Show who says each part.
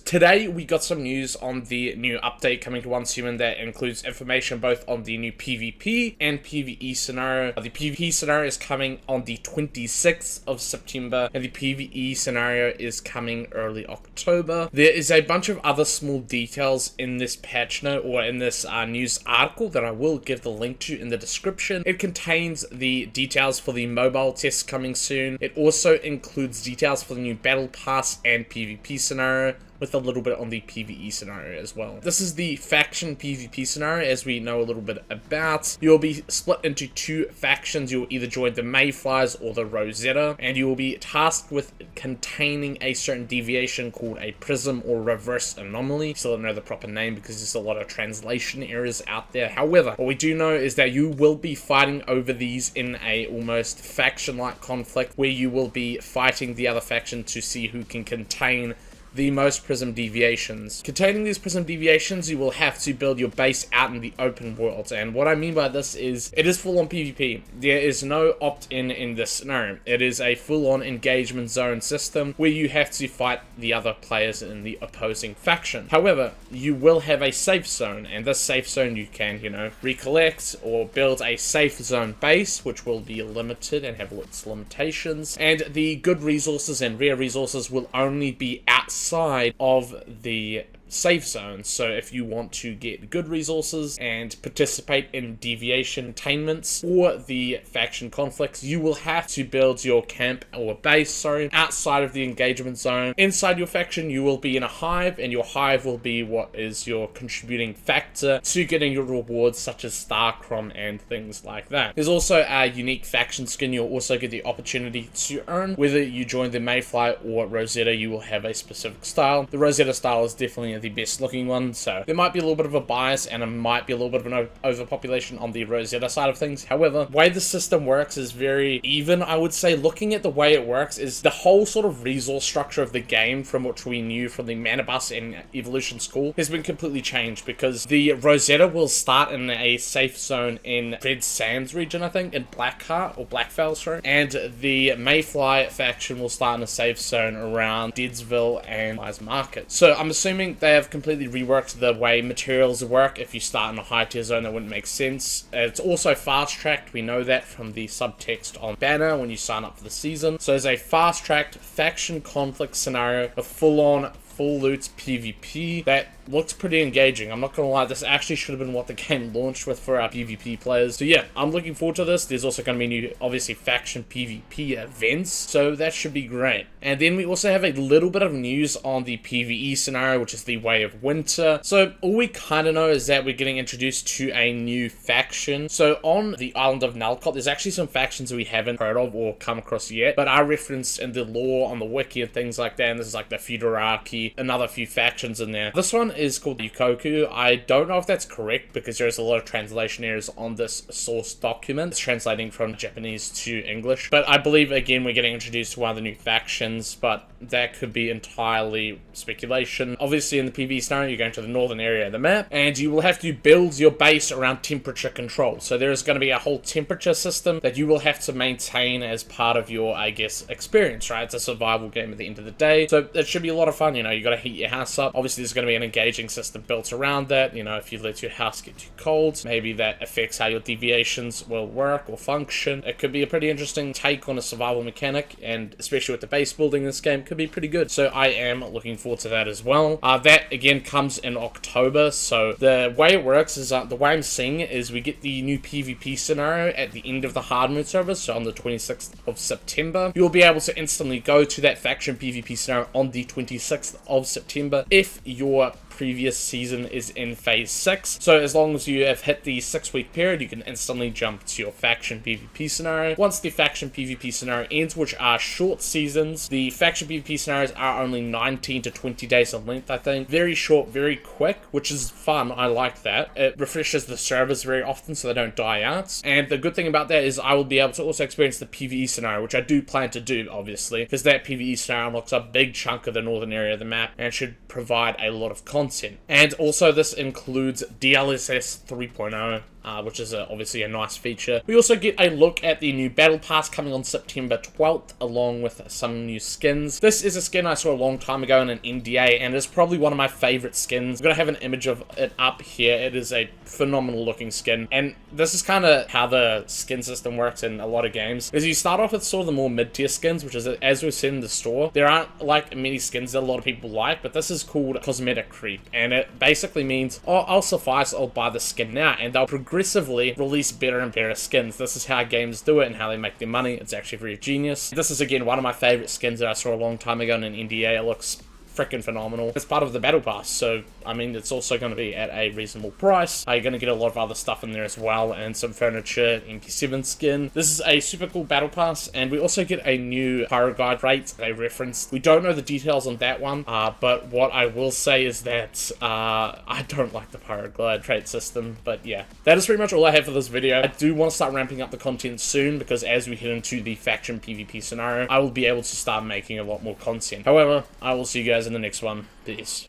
Speaker 1: Today we got some news on the new update coming to Hunstmen that includes information both on the new PvP and PvE scenario. The PvP scenario is coming on the 26th of September and the PvE scenario is coming early October. There is a bunch of other small details in this patch note or in this news article that I will give the link to in the description. It contains the details for the mobile tests coming soon. It also includes details for the new battle pass and PvP scenario, with a little bit on the PvE scenario as well. This is the faction PvP scenario, as we know a little bit about. You'll be split into two factions. You'll either join the Mayflies or the Rosetta, and you will be tasked with containing a certain deviation called a prism or reverse anomaly. Still don't know the proper name because there's a lot of translation errors out there. However, what we do know is that you will be fighting over these in a almost faction-like conflict where you will be fighting the other faction to see who can contain the most prism deviations. Containing these prism deviations, you will have to build your base out in the open world, and what I mean by this is it is full-on PvP. There is no opt-in in this scenario. It is a full-on engagement zone system where you have to fight the other players in the opposing faction. However, you will have a safe zone, and this safe zone you can, recollect or build a safe zone base, which will be limited and have its limitations, and the good resources and rare resources will only be outside of the safe zone. So if you want to get good resources and participate in deviation attainments or the faction conflicts, you will have to build your camp or base, outside of the engagement zone. Inside your faction, you will be in a hive, and your hive will be what is your contributing factor to getting your rewards, such as Starcrom and things like that. There's also a unique faction skin you'll also get the opportunity to earn. Whether you join the Mayfly or Rosetta, you will have a specific style. The Rosetta style is definitely the best looking one, so there might be a little bit of a bias and it might be a little bit of an overpopulation on the Rosetta side of things. However, the way the system works is very even, I would say. Looking at the way it works is the whole sort of resource structure of the game, from which we knew from the Mana Bus and Evolution School, has been completely changed, because the Rosetta will start in a safe zone in Red Sands region, I think, in Blackheart or Blackfell, and the Mayfly faction will start in a safe zone around Deadsville and Wise Market. So I'm assuming they have completely reworked the way materials work. If you start in a high tier zone, that wouldn't make sense. It's also fast tracked. We know that from the subtext on banner when you sign up for the season. So there's a fast tracked faction conflict scenario with full loot PvP that looks pretty engaging. I'm not gonna lie, this actually should have been what the game launched with for our PvP players. So yeah, I'm looking forward to this. There's also gonna be new, obviously, faction PvP events, so that should be great. And then we also have a little bit of news on the PvE scenario, which is the Way of Winter. So all we kind of know is that we're getting introduced to a new faction. So on the island of Nalcott, there's actually some factions we haven't heard of or come across yet, but are referenced in the lore on the wiki and things like that. And this is like the Feudarchy, another few factions in there. This one is called Yukoku. I don't know if that's correct because there's a lot of translation errors on this source document. It's translating from Japanese to English, but I believe, again, we're getting introduced to one of the new factions, but that could be entirely speculation. Obviously, in the PvE scenario, you're going to the northern area of the map, and you will have to build your base around temperature control. So there is going to be a whole temperature system that you will have to maintain as part of your, I guess, experience, right? It's a survival game at the end of the day, so it should be a lot of fun. You got to heat your house up. Obviously, there's going to be an engaging system built around that. If you let your house get too cold, maybe that affects how your deviations will work or function. It could be a pretty interesting take on a survival mechanic, and especially with the base building in this game, could be pretty good. So I am looking forward to that as well. That, again, comes in October. So the way it works is, the way I'm seeing it is we get the new PvP scenario at the end of the hard mode server, so on the 26th of September. You'll be able to instantly go to that faction PvP scenario on the 26th of September if your previous season is in phase 6. So as long as you have hit the 6-week period, you can instantly jump to your faction PvP scenario. Once the faction PvP scenario ends, which are short seasons, the faction PvP scenarios are only 19 to 20 days in length, I think. Very short, very quick, which is fun. I like that. It refreshes the servers very often so they don't die out. And the good thing about that is I will be able to also experience the PvE scenario, which I do plan to do, obviously, because that PvE scenario unlocks a big chunk of the northern area of the map and should provide a lot of content. And also this includes DLSS 3.0. which is obviously a nice feature. We also get a look at the new Battle Pass coming on September 12th, along with some new skins. This is a skin I saw a long time ago in an NDA, and it's probably one of my favorite skins. I'm gonna have an image of it up here. It is a phenomenal looking skin, and this is kind of how the skin system works in a lot of games, is you start off with sort of the more mid-tier skins, which is, as we've seen in the store, there aren't like many skins that a lot of people like, but this is called cosmetic creep, and it basically means, oh, I'll suffice, I'll buy the skin now, and they'll progressively release better and better skins. This is how games do it and how they make their money. It's actually very genius. This is again one of my favorite skins that I saw a long time ago in an NDA. It looks freaking phenomenal. It's part of the Battle Pass, so I mean, it's also going to be at a reasonable price. You're going to get a lot of other stuff in there as well, and some furniture, MP7 skin. This is a super cool Battle Pass, and we also get a new Pyro Guide rate they referenced. We don't know the details on that one, but what I will say is that I don't like the Pyro Guide trait system, but yeah. That is pretty much all I have for this video. I do want to start ramping up the content soon, because as we head into the faction PvP scenario, I will be able to start making a lot more content. However, I will see you guys in the next one. Peace.